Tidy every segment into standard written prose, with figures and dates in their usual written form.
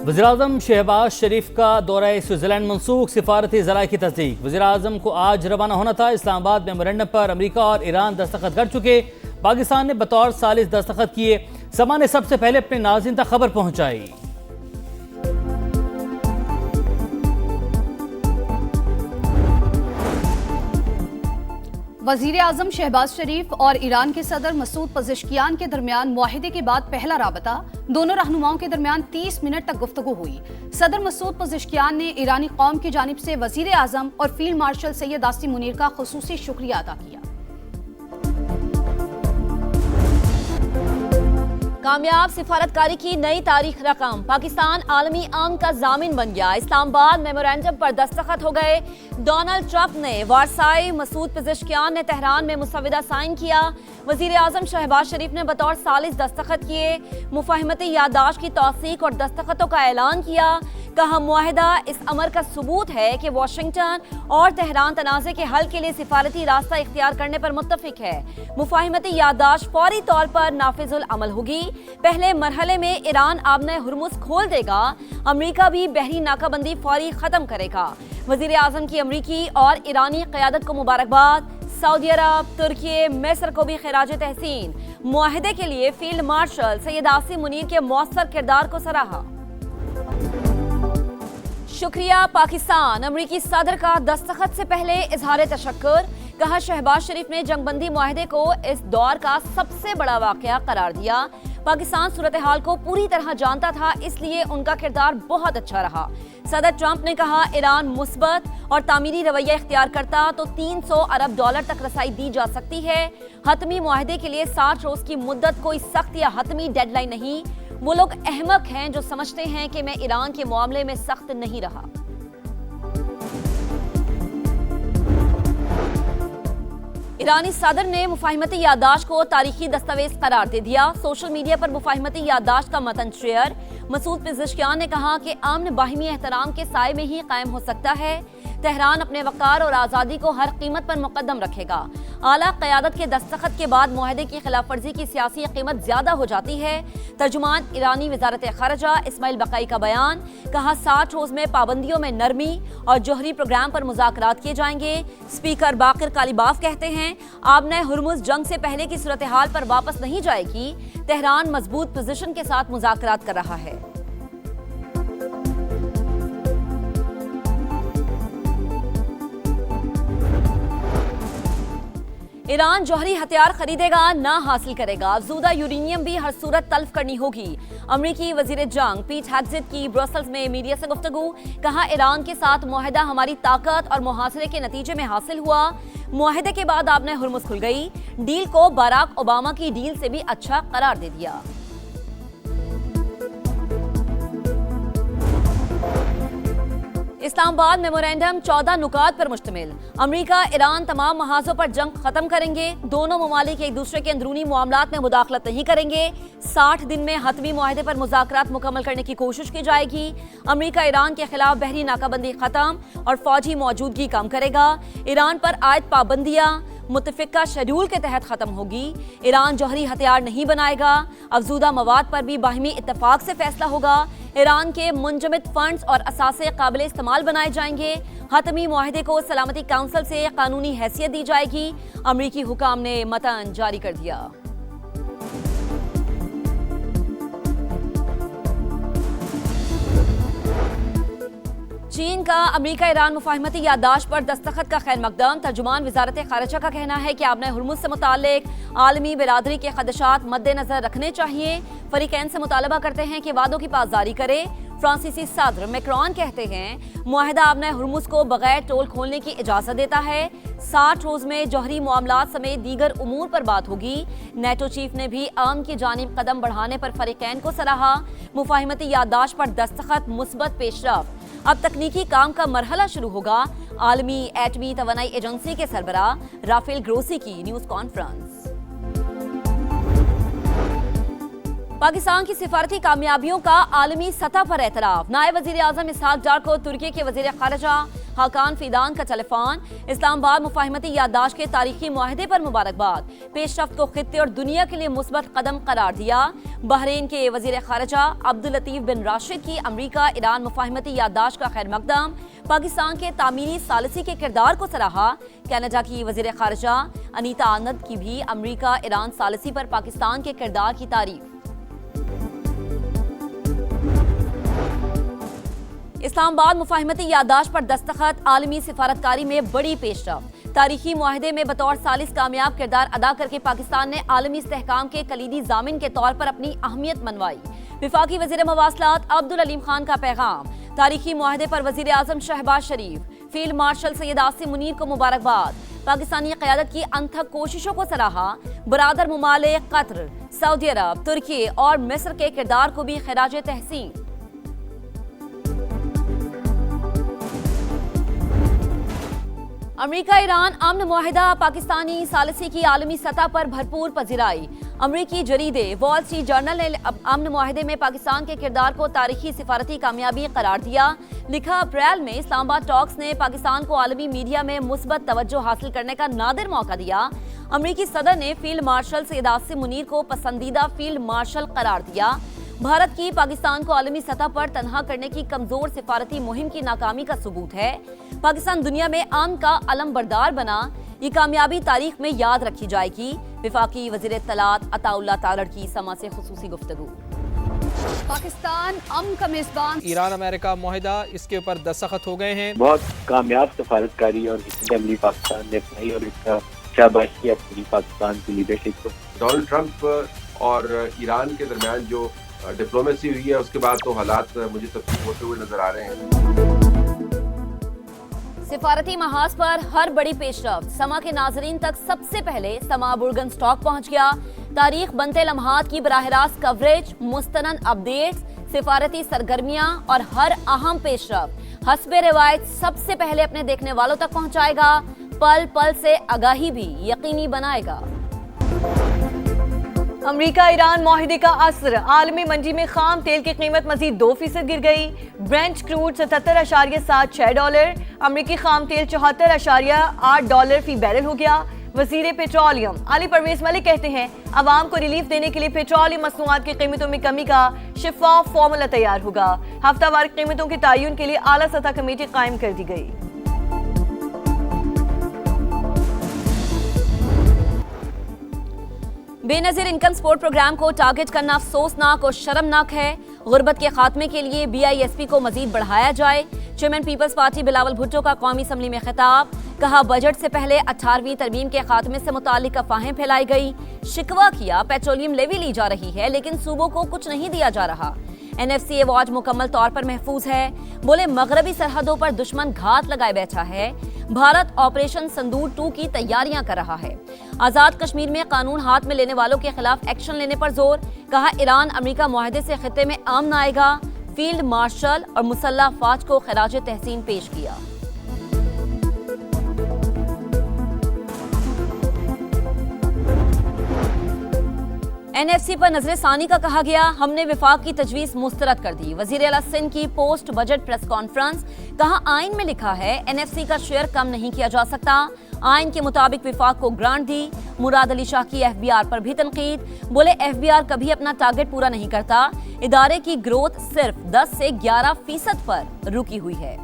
वज़ीर-ए-आज़म शहबाज शरीफ का दौरा स्विट्ज़रलैंड मनसूख, सिफारती ज़राए की तस्दीक। वज़ीर-ए-आज़म को आज रवाना होना था। इस्लामाबाद मेमोरेंडम पर अमेरिका और ईरान दस्तखत कर चुके। पाकिस्तान ने बतौर सालिस दस्तखत किए। समा ने सबसे पहले अपने नाज़रीन तक खबर पहुंचाई। वज़ीर आज़म शहबाज शरीफ और ईरान के सदर मसूद पज़ेश्कियान के दरमियान मुआहिदे के बाद पहला राबता। दोनों रहनुमाओं के दरमियान 30 मिनट तक गुफ्तगू हुई। सदर मसूद पज़ेश्कियान ने ईरानी कौम की जानिब से वज़ीर आज़म और फील्ड मार्शल सैयद आसिम मुनीर का खुसूसी शुक्रिया अदा किया। कामयाब सिफारतकारी की नई तारीख रकम। पाकिस्तान आलमी अमन का जामिन बन गया। इस्लामाबाद मेमोरेंडम पर दस्तखत हो गए। डोनाल्ड ट्रंप ने वारसाई, मसूद पज़ेश्कियान ने तेहरान में मुसविदा साइन किया। वज़ीर आज़म शहबाज शरीफ ने बतौर सालिस दस्तखत किए। मुफाहिमती याददाश्त की तौसीक और दस्तखतों का ऐलान किया। कहा, मुआहिदा इस अमर का सबूत है कि वाशिंगटन और तेहरान तनाज़े के हल के लिए सिफारती रास्ता इख्तियार करने पर मुत्तफिक है। मुफाहिमती याददाश्त फौरी तौर पर नाफिजुल अमल होगी। पहले मरहले में ईरान आबने हुर्मुज़ खोल देगा। अमरीका भी बहरी नाकाबंदी फौरी खत्म करेगा। वज़ीर आज़म की अमरीकी और ईरानी क़यादत को मुबारकबाद। सऊदी अरब, तुर्की, मिस्र को भी खिराज तहसीन। मुआहिदे के लिए फील्ड मार्शल सैयद आसिम मुनीर के मौसर किरदार को सराहा। शुक्रिया पाकिस्तान। अमरीकी सदर का दस्तखत से पहले इजहार तशक्कुर। कहा, शहबाज शरीफ ने जंगबंदी मुआहिदे को इस दौर का सबसे बड़ा वाकया करार दिया। पाकिस्तान सूरत हाल को पूरी तरह जानता था, इसलिए उनका किरदार बहुत अच्छा रहा। सदर ट्रंप ने कहा, ईरान मुस्बत और तामीरी रवैया इख्तियार करता तो $300 अरब तक रसाई दी जा सकती है। हतमी मुआहिदे के लिए 60 रोज की मुद्दत कोई सख्त या हतमी डेडलाइन नहीं। वो लोग अहमक हैं जो समझते हैं कि मैं ईरान के मामले में सख्त नहीं रहा। ईरानी सदर ने मुफाहिमती याददाश्त को तारीखी दस्तावेज करार दे दिया। सोशल मीडिया पर मुफाहिमती याददाश्त का मतन शेयर। मसूद पज़ेश्कियान ने कहा कि अमन बाहिमी एहतराम के साए में ही कायम हो सकता है। तेहरान अपने वक़ार और आज़ादी को हर कीमत पर मुकद्दम रखेगा। आला क़यादत के दस्तखत के बाद मुआहिदे की खिलाफ वर्जी की सियासी कीमत ज्यादा हो जाती है। तर्जुमान ईरानी वज़ारत ख़ारिजा इस्माइल बक़ाई का बयान। कहा, 60 रोज में पाबंदियों में नरमी और जोहरी प्रोग्राम पर मुज़ाकरात किए जाएंगे। स्पीकर बाकिर कालीबाफ कहते हैं, आबने हुर्मुज़ जंग से पहले की सूरत हाल पर वापस नहीं जाएगी। तेहरान मजबूत पोजीशन के साथ मुज़ाकरात कर रहा है। ईरान जौहरी हथियार खरीदेगा ना हासिल करेगा। अफजूदा यूरेनियम भी हर सूरत तल्फ करनी होगी। अमरीकी वजीर जंग पीट हेग्सेट की ब्रसेल्स में मीडिया से गुफ्तगू। कहा, ईरान के साथ मुआहिदा हमारी ताकत और मुहासरे के नतीजे में हासिल हुआ। मुआहिदे के बाद आपने हुर्मुज़ खुल गई। डील को बराक ओबामा की डील से भी अच्छा करार दे दिया। इस्लामाबाद मेमोरेंडम 14 नुकात पर मुश्तमिल। अमरीका, ईरान तमाम महाजों पर जंग खत्म करेंगे। दोनों ममालिक एक दूसरे के अंदरूनी मामलात में मुदाखलत नहीं करेंगे। 60 दिन में हतमी मुआहिदे पर मुज़ाकरात मुकम्मल करने की कोशिश की जाएगी। अमरीका ईरान के खिलाफ बहरी नाकाबंदी खत्म और फौजी मौजूदगी कम करेगा। ईरान पर आयद पाबंदियां मुत्तफिका शेड्यूल के तहत खत्म होगी। ईरान जौहरी हथियार नहीं बनाएगा। अफजूदा मवाद पर भी बाहिमी इत्तफाक से फैसला होगा। ईरान के मुंजमद फंड्स और असासे काबिल इस्तेमाल बनाए जाएंगे। हतमी मुआहिदे को सलामती काउंसिल से कानूनी हैसियत दी जाएगी। अमरीकी हुकाम ने मतन जारी कर दिया। चीन का अमरीका ईरान मुफाहिमती याददाश्त पर दस्तखत का खैर मकदम। तर्जुमान वज़ारत ख़ारिजा का कहना है कि आपने हुर्मुज़ से मुताल्लिक आलमी बिरादरी के खदशात मद्देनजर रखने चाहिए। फरीकैन से मुतालबा करते हैं कि वादों की पासदारी करे। फ्रांसीसी सदर मैक्रोन कहते हैं, मुआहिदा आपने हुर्मुज़ को बगैर टोल खोलने की इजाज़त देता है। 60 रोज में जौहरी मामलात समेत दीगर उमूर पर बात होगी। नेटो चीफ ने भी अमन की जानिब कदम बढ़ाने पर फरीकैन को सराहा। मुफाहिमती याददाश्त पर दस्तखत मुस्बत पेशरफ। अब तकनीकी काम का मरहला शुरू होगा। आलमी एटमी तवानाई एजेंसी के सरबराह राफेल ग्रोसी की न्यूज कॉन्फ्रेंस। पाकिस्तान की सिफारती कामयाबियों का आलमी सतह पर एतराफ। नायब वजीर आजम इसहाक डार को तुर्की के वजीर खारजा हाकान फीदान का टेलीफोन। इस्लामाबाद मुफाहिमती याददाश्त के तारीखी मुआहदे पर मुबारकबाद। पेशरफ्त को खित्ते और दुनिया के लिए मुस्बत कदम करार दिया। बहरीन के वजीर खारजा अब्दुल लतीफ बिन राशिद की अमरीका ईरान मुफाहिमती याददाश्त का खैर मकदम। पाकिस्तान के तामीरी सालिसी के किरदार को सराहा। कनाडा की वजीर खारजा अनीता आनंद की भी अमरीका ईरान सालिसी पर पाकिस्तान के किरदार की तारीफ। इस्लामाबाद मुफाहिमती याददाश्त पर दस्तखत, आलमी सिफारतकारी में बड़ी पेशरफ्त। तारीखी मुआहदे में बतौर सालिस कामयाब किरदार अदा करके पाकिस्तान ने आलमी इस्तेहकाम के कलीदी जामिन के तौर पर अपनी अहमियत मनवाई। विफाकी वजीर मवासलात अब्दुल अलीम खान का पैगाम। तारीखी मुआहदे पर वजीर आजम शहबाज शरीफ, फील्ड मार्शल सैयद आसिम मुनीर को मुबारकबाद। पाकिस्तानी क़यादत की अनथक कोशिशों को सराहा। बरादर मुमालिक कतर, सऊदी अरब, तुर्की और मिस्र के किरदार को भी खिराज तहसीन। अमरीका ईरान अमन मुआहिदा, पाकिस्तानी सालिसी की आलमी सतह पर भरपूर पजीराई। अमरीकी जरीदे वॉल स्ट्रीट जर्नल ने अमन मुआहिदे में पाकिस्तान के किरदार को तारीखी सिफारती कामयाबी करार दिया। लिखा, अप्रैल में इस्लामाबाद टॉक्स ने पाकिस्तान को आलमी मीडिया में मुस्बत तवज्जो हासिल करने का नादिर मौका दिया। अमरीकी सदर ने फील्ड मार्शल सैयद आसिम मुनीर को पसंदीदा फील्ड मार्शल करार दिया। भारत की पाकिस्तान को आलमी सतह पर तनहा करने की कमजोर सिफारती मुहिम की नाकामी का सबूत है। पाकिस्तान दुनिया में अमन का अलमबरदार बना। ये कामयाबी तारीख में याद रखी जाएगी। विफाकी वजीर इत्तलात अताउल्लाह तारड़ की समा से खुसूसी गुफ्तगू। पाकिस्तान अमन का मेजबान। ईरान अमेरिका मुआहिदा, इसके ऊपर दस्तखत हो गए हैं। बहुत कामयाब सफारतकारी और अमली पाकिस्तान ने अपनाई और इसका शाबाश किया पूरी पाकिस्तान की लीडरशिप को। डोनाल्ड ट्रंप और ईरान के दरमियान जो डिप्लोमेसी हुई है उसके बाद तो हालात मुझे तब्दील होते हुए नजर आ रहे हैं। सिफारती महाज पर हर बड़ी पेशरफ्त। समा के नाजरीन तक सबसे पहले समा बुर्गन स्टॉक पहुंच गया। तारीख बनते लम्हात की बराह रास्त कवरेज, मुस्तनद अपडेट्स, सिफारती सरगर्मियां और हर अहम पेशरफ्त हस्बे रिवायत सबसे पहले अपने देखने वालों तक पहुंचाएगा। पल पल से आगाही भी यकीनी बनाएगा। अमरीका ईरान मुआहिदे का असर। आलमी मंडी में खाम तेल की कीमत मजीद 2% गिर गई। Brent crude $77.76। अमरीकी खाम तेल $74.8 फी बैरल हो गया। वजीर पेट्रोलियम अली परवेज मलिक कहते हैं, अवाम को रिलीफ देने के लिए पेट्रोलियम मसनूआत की कीमतों में कमी का शिफाफ फॉर्मूला तैयार होगा। हफ्तावार कीमतों के तयन के लिए आला सतह कमेटी कायम कर दी गई। बेनजीर इनकम सपोर्ट प्रोग्राम को टारगेट करना अफसोसनाक और शर्मनाक है। गुर्बत के खात्मे के लिए BISP को मजीद बढ़ाया जाए। Chairman People's Party Bilawal Bhutto का कौमी असम्बली में खिताब। कहा, बजट से पहले 18वीं तरमीम के खात्मे से मुतालिक अफवाहें फैलाई गई। शिकवा किया, पेट्रोलियम लेवी ली जा रही है लेकिन सूबों को कुछ नहीं दिया जा रहा। NFCA वॉच मुकम्मल तौर पर महफूज है। बोले, मगरबी सरहदों पर दुश्मन घात लगाए बैठा है। भारत ऑपरेशन संदूर 2 की तैयारियां कर रहा है। आजाद कश्मीर में कानून हाथ में लेने वालों के खिलाफ एक्शन लेने पर जोर। कहा, ईरान अमेरिका मुआहदे से खित्ते में अमन आएगा। फील्ड मार्शल और मुसल्लह अफवाज को खिराज तहसीन पेश किया। NFC पर नजर सानी का कहा गया, हमने विफाक की तजवीज मुस्तरद कर दी। वजीर आला सिंध की पोस्ट बजट प्रेस कॉन्फ्रेंस। कहा, आइन में लिखा है NFC का शेयर कम नहीं किया जा सकता। आइन के मुताबिक विफाक को ग्रांट दी। मुराद अली शाह की FBR पर भी तनकीद। बोले, FBR कभी अपना टारगेट पूरा नहीं करता। इदारे की ग्रोथ सिर्फ 10 से 11% पर रुकी हुई है।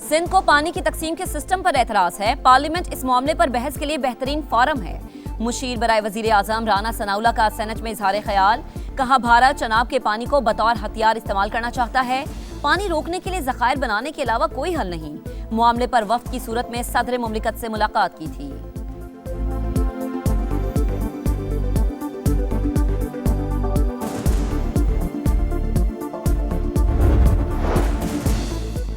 सिंध को पानी की तकसीम के सिस्टम पर एतराज है। पार्लियामेंट इस मामले पर बहस के लिए बेहतरीन फोरम है। मुशीर बराए वजीर आजम राना सनाउल्लाह का सेनेट में इजहार ख्याल। कहा, भारत चनाब के पानी को बतौर हथियार इस्तेमाल करना चाहता है। पानी रोकने के लिए जखायर बनाने के अलावा कोई हल नहीं। मामले पर वफ्द की सूरत में सदर मुमलिकत से मुलाकात की थी।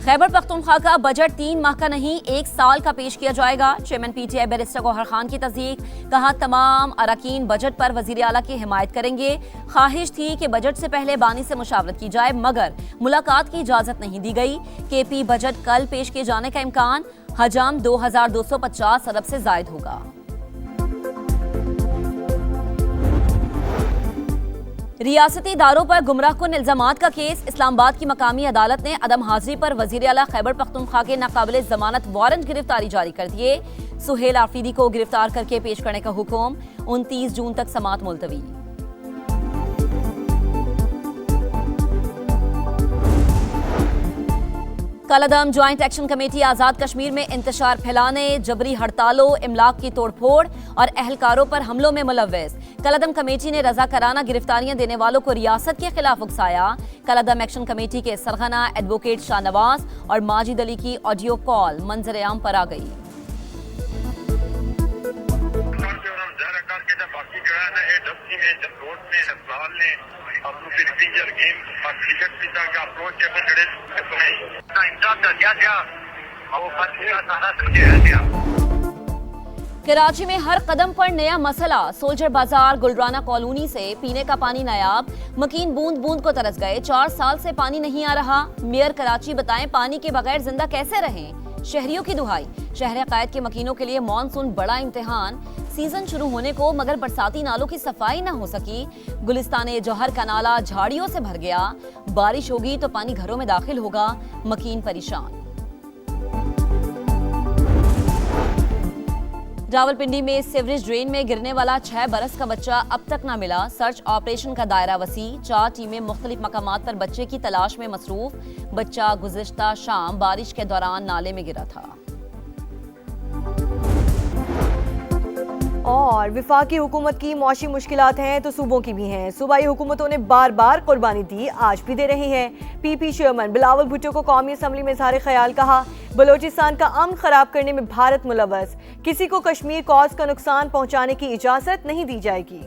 खैबर पख्तूनख्वा का बजट 3 माह का नहीं 1 साल का पेश किया जाएगा। Chairman PTI barrister Gohar Khan की तस्दीक। कहा, तमाम अरकान बजट पर वजीर आला की हिमायत करेंगे। ख्वाहिश थी कि बजट से पहले बानी से मुशावरत की जाए मगर मुलाकात की इजाजत नहीं दी गई। KP बजट कल पेश किए जाने का इम्कान। हजम 2250 अरब से जायद होगा। रियासती इदारों पर गुमराहकुन इल्जामात का केस। इस्लामाबाद की मकामी अदालत ने अदम हाजिरी पर वजीर आला खैबर पख्तूनख्वा के नाकाबिले जमानत वारंट गिरफ्तारी जारी कर दिए। सुहेल आफरीदी को गिरफ्तार करके पेश करने का हुक्म। 29 जून तक समाअत मुलतवी। कलअदम joint action committee Azad Kashmir में इंतशार फैलाने, जबरी हड़तालों, इमलाक की तोड़फोड़ और अहलकारों पर हमलों में मुलव्वस। कलअदम कमेटी ने रजाकाराना गिरफ्तारियां देने वालों को रियासत के खिलाफ उकसाया। कलअदम एक्शन कमेटी के सरगना एडवोकेट शाहनवाज और माजिद अली की ऑडियो कॉल मंजर आम पर आ गई। कराची में हर कदम पर नया मसला। सोल्जर बाजार गुलराना कॉलोनी से पीने का पानी नायाब। मकीन बूंद बूंद को तरस गए। 4 साल से पानी नहीं आ रहा। मेयर कराची बताएं पानी के बगैर जिंदा कैसे रहें। शहरियों की दुहाई। शहर कायद के मकीनों के लिए मॉनसून बड़ा इम्तिहान। सीजन शुरू होने को मगर बरसाती नालों की सफाई न हो सकी। गुलिस्तान जौहर का नाला झाड़ियों से भर गया। बारिश होगी तो पानी घरों में दाखिल होगा। मकीन परेशान। रावलपिंडी में सीवरेज ड्रेन में गिरने वाला 6 बरस का बच्चा अब तक न मिला। सर्च ऑपरेशन का दायरा वसी। 4 टीमें मुख्तलिफ मकामात पर बच्चे की तलाश में मसरूफ। बच्चा गुज़िश्ता शाम बारिश के दौरान नाले में गिरा था। और विफाकी हुकूमत की मौशी मुश्किलात हैं तो सूबों की भी हैं। सूबाई हुकूमतों ने बार बार कुर्बानी दी, आज भी दे रही हैं। पीपी चेयरमैन बिलावल भुट्टो को कौमी असम्बली में इज़हार ख्याल कहा। बलोचिस्तान का अमन खराब करने में भारत मुलव्वस। किसी को कश्मीर कॉज का नुकसान पहुंचाने की इजाजत नहीं दी जाएगी।